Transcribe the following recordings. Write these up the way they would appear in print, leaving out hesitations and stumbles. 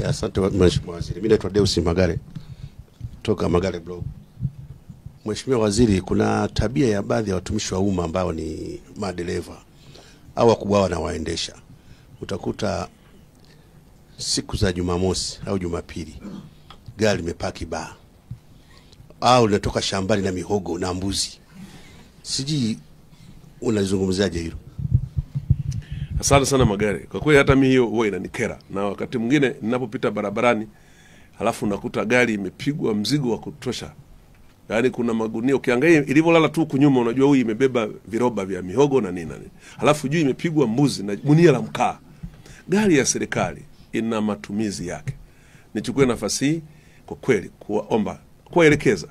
Asante Mheshimiwa Waziri. Mimi naitwa Deus Magare toka Magare Blog. Mheshimiwa Waziri, kuna tabia ya baadhi ya watumishi wa umma ambao ni madereva au wakubwa na waendesha. Utakuta siku za Jumamosi au Jumapili gari limepaki baa, au linatoka shambani na mihogo na mbuzi. Siji unalizungumzaje hilo? Asante sana Magare. Kwa kweli hata mimi hiyo huwa inanikera. Na wakati mwingine ninapopita barabarani halafu nakuta gari imepigwa mzigo wa kutosha. Yaani kuna magunia, ukiangalia ilivyolala tu kunyuma unajua huyu imebeba viroba vya mihogo na nini. Halafu juu imepigwa mbuzi na gunia la mkaa. Gari ya serikali ina matumizi yake. Nichukue nafasi hii kwa kweli kuwaomba, kuwaelekeza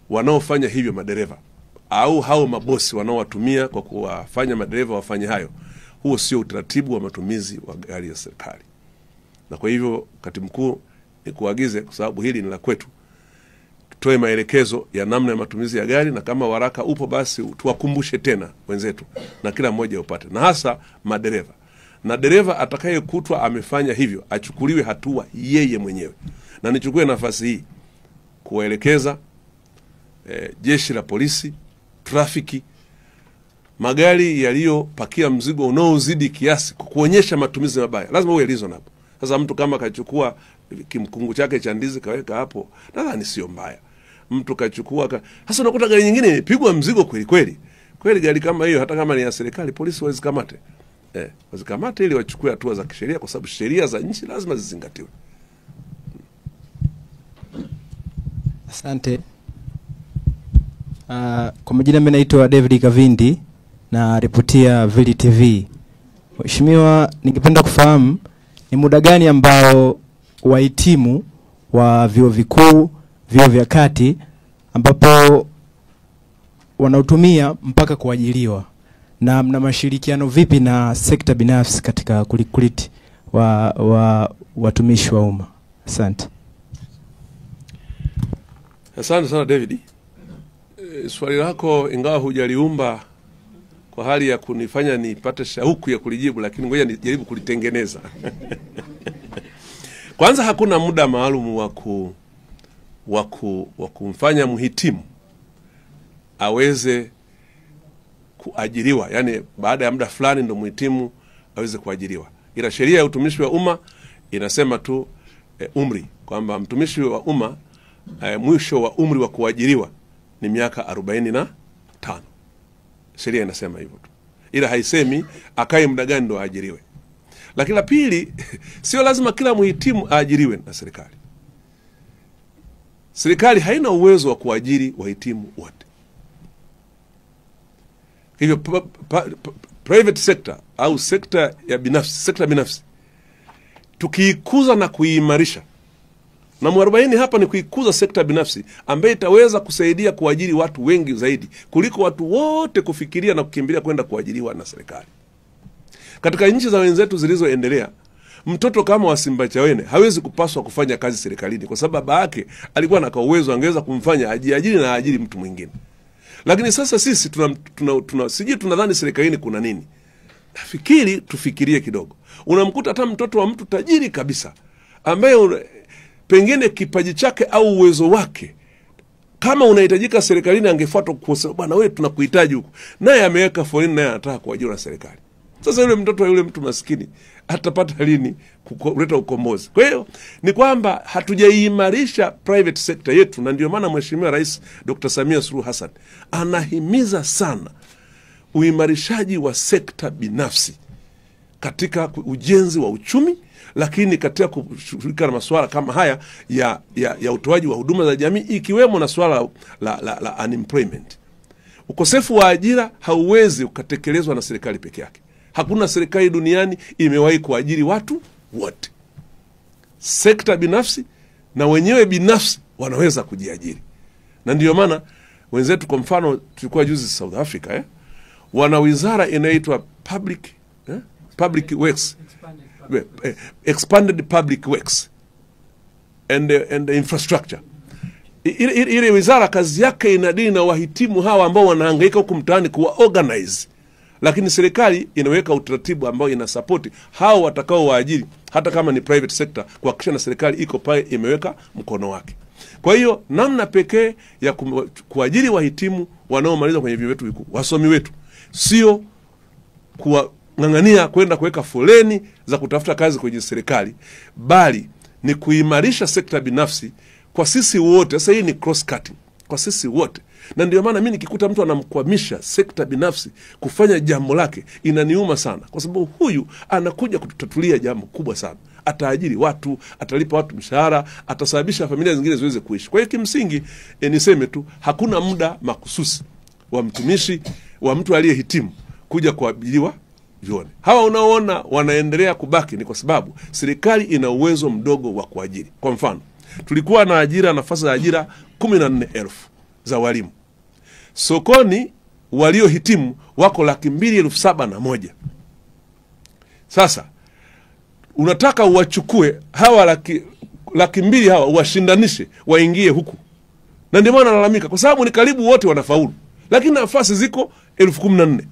wanaofanya hivyo madereva au hao mabosi wanaowatumia kwa kuwafanya madereva wafanye hayo. Huo sio utaratibu wa matumizi wa gari ya serikali. Na kwa hivyo Katibu Mkuu nikuagize, kwa sababu hili ni la kwetu, tutoe maelekezo ya namna ya matumizi ya gari, na kama waraka upo basi tuwakumbushe tena wenzetu na kila mmoja upate, na hasa madereva. Na dereva atakayekutwa amefanya hivyo achukuliwe hatua yeye mwenyewe. Na nichukue nafasi hii kuwaelekeza jeshi la polisi, trafiki, magari yaliyopakia mzigo unaozidi kiasi kuonyesha matumizi mabaya lazima uwe reasonable. Sasa mtu kama kachukua kimkungu chake cha ndizi kaweka hapo, nadhani sio mbaya. Mtu kachukua sasa unakuta gari nyingine imepigwa mzigo kweli kweli. Kweli gari kama hiyo hata kama ni ya serikali, polisi wazikamate. Wazikamate ili wachukue hatua za kisheria, kwa sababu sheria za nchi lazima zizingatiwe. Asante. Kwa majina mimi naitwa David Kavindi na ripotia Vili TV. Mheshimiwa, ningependa kufahamu ni muda gani ambao wahitimu wa vyuo vikuu, vyuo vya kati ambapo wanautumia mpaka kuajiriwa, na mna mashirikiano vipi na sekta binafsi katika kulikuliti watumishi wa umma? Asante. Asante sana David. Swali lako ingawa hujaliumba kwa hali ya kunifanya nipate shauku ya kulijibu, lakini ngoja nijaribu kulitengeneza. Kwanza, hakuna muda maalum wa kumfanya mhitimu aweze kuajiriwa. Yaani baada ya muda fulani ndo mhitimu aweze kuajiriwa. Ila sheria ya utumishi wa umma inasema tu umri, kwamba mtumishi wa umma mwisho wa umri wa kuajiriwa ni miaka 45. Sheria inasema hivyo tu. Ila haisemi akae muda gani ndo aajiriwe. Lakini la pili, sio lazima kila mhitimu aajiriwe na serikali. Serikali haina uwezo wa kuajiri wahitimu wote. Hivyo private sector au sekta binafsi tukiikuza na kuimarisha, na mwarobaini hapa ni kuikuza sekta binafsi ambaye itaweza kusaidia kuajiri watu wengi zaidi kuliko watu wote kufikiria na kukimbilia kwenda kuajiriwa na serikali. Katika nchi za wenzetu zilizoendelea, mtoto kama wa Simbachawene hawezi kupaswa kufanya kazi serikalini kwa sababu baba yake alikuwa na uwezo, angeweza kumfanya ajiajiri na ajiri mtu mwingine. Lakini sasa sisi tunadhani serikalini kuna nini? Nafikiri tufikirie kidogo. Unamkuta hata mtoto wa mtu tajiri kabisa ambaye pengine kipaji chake au uwezo wake kama unahitajika serikalini angefuatwa kusema bwana wewe tunakuhitaji huko, naye ameweka foleni, naye anataka kuajiriwa na serikali. Sasa yule mtoto wa yule mtu maskini atapata lini kuleta ukombozi? Kwa hiyo ni kwamba hatujaimarisha private sector yetu, na ndio maana Mheshimiwa Rais Dr. Samia Suluhu Hassan anahimiza sana uimarishaji wa sekta binafsi katika ujenzi wa uchumi, lakini katika kushughulika na masuala kama haya ya utoaji wa huduma za jamii, ikiwemo na swala la unemployment. Ukosefu wa ajira hauwezi ukatekelezwa na serikali peke yake. Hakuna serikali duniani imewahi kuajiri watu wote. Sekta binafsi na wenyewe binafsi wanaweza kujiajiri. Na ndio maana wenzetu, kwa mfano tulikuwa juzi South Africa, wana wizara inaitwa Public Works, Expanded Public Works and Infrastructure. Ile wizara kazi yake inadili na wahitimu hawa ambao wanahangaika huko mtaani kuwa organize, lakini serikali inaweka utaratibu ambao ina support hao watakao waajiri hata kama ni private sector, kuhakikisha na serikali iko pale imeweka mkono wake. Kwa hiyo namna pekee ya kuajiri wahitimu wanaomaliza kwenye vyuo vyetu vikuu, wasomi wetu, sio kuwang'ang'ania kwenda kuweka foleni za kutafuta kazi kwenye serikali, bali ni kuimarisha sekta binafsi kwa sisi wote. Sasa hii ni cross cutting kwa sisi wote, na ndio maana mimi nikikuta mtu anamkwamisha sekta binafsi kufanya jambo lake inaniuma sana, kwa sababu huyu anakuja kututatulia jambo kubwa sana. Ataajiri watu, atalipa watu mshahara, atasababisha familia zingine ziweze kuishi. Kwa hiyo kimsingi niseme tu, hakuna muda makususi wa mtumishi wa mtu aliyehitimu kuja kuajiriwa vyuoni. Hawa unaoona wanaendelea kubaki ni kwa sababu serikali ina uwezo mdogo wa kuajiri. Kwa mfano, tulikuwa na nafasi za ajira 14,000 za walimu. Sokoni waliohitimu wako 207,100. Sasa unataka uwachukue hawa 200,000 hawa uwashindanishe waingie huku. Na ndio maana nalalamika, kwa sababu ni karibu wote wanafaulu, lakini nafasi ziko 14,000.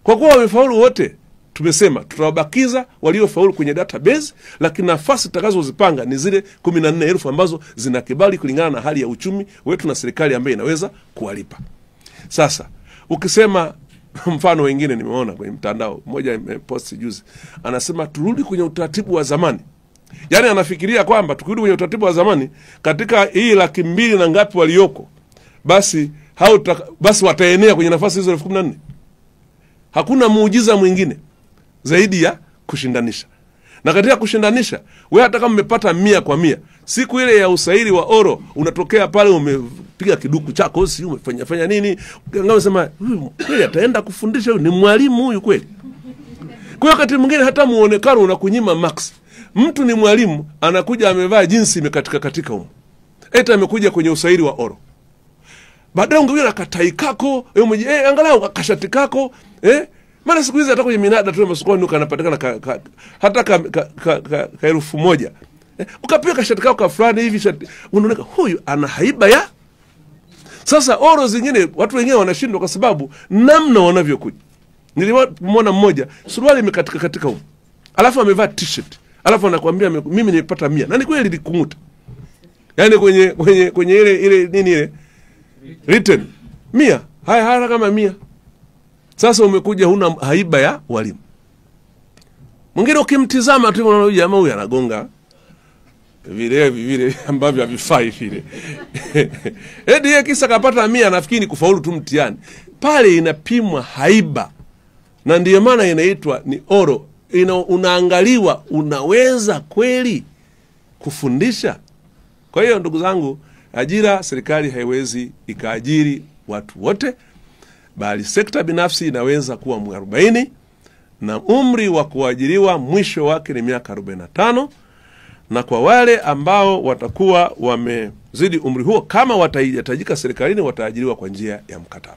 Kwa kuwa wamefaulu wote, tumesema tutawabakiza waliofaulu kwenye database, lakini nafasi tutakazozipanga ni zile 14,000 ambazo zina kibali kulingana na hali ya uchumi wetu na serikali ambayo inaweza kuwalipa. Sasa ukisema mfano wengine nimeona kwenye mtandao, mmoja imepost juzi, anasema turudi kwenye utaratibu wa zamani. Yaani anafikiria kwamba tukirudi kwenye utaratibu wa zamani, katika hii 200,000 na ngapi walioko, basi wataenea kwenye nafasi hizo 14,000. Hakuna muujiza mwingine zaidi ya kushindanisha. Na katika kushindanisha, wewe hata kama umepata 100 kwa 100, siku ile ya usaili wa oro unatokea pale umepiga kiduku chako, si umefanya nini, ngao sema huyu kweli ataenda kufundisha, huyu ni mwalimu huyu kweli. Kwa wakati mwingine hata muonekano unakunyima max. Mtu ni mwalimu, anakuja amevaa jinsi imekatika huko, eti amekuja kwenye usaili wa oro. Baadaye ungewira katai kako, angalau akashati kako, maana siku hizi hata kwenye minada tu masokoni ukanapatikana hata ka 1,000. Ukapiga kashati kako ka fulani hivi shati, unaona huyu ana haiba ya. Sasa oro zingine watu wengine wanashindwa kwa sababu namna wanavyokuja. Nilimwona mmoja suruali imekatika huko, alafu amevaa t-shirt, alafu anakuambia mimi nimepata 100. Na ni kweli lilikumuta. Yaani kwenye ile nini ile written 100, haya kama 100. Sasa umekuja huna haiba ya walimu. Mwingine ukimtizama tu unaona jamaa huyu anagonga vile ambavyo havifai vile. Yeye kisa kapata 100 nafikiri kufaulu tu mtihani. Pale inapimwa haiba. Na ndiyo maana inaitwa ni oro. Unaangaliwa unaweza kweli kufundisha. Kwa hiyo ndugu zangu, ajira serikali haiwezi ikaajiri watu wote, bali sekta binafsi inaweza kuwa 40, na umri wa kuajiriwa mwisho wake ni miaka 45, na kwa wale ambao watakuwa wamezidi umri huo, kama watahitajika serikalini, wataajiriwa kwa njia ya mkataba.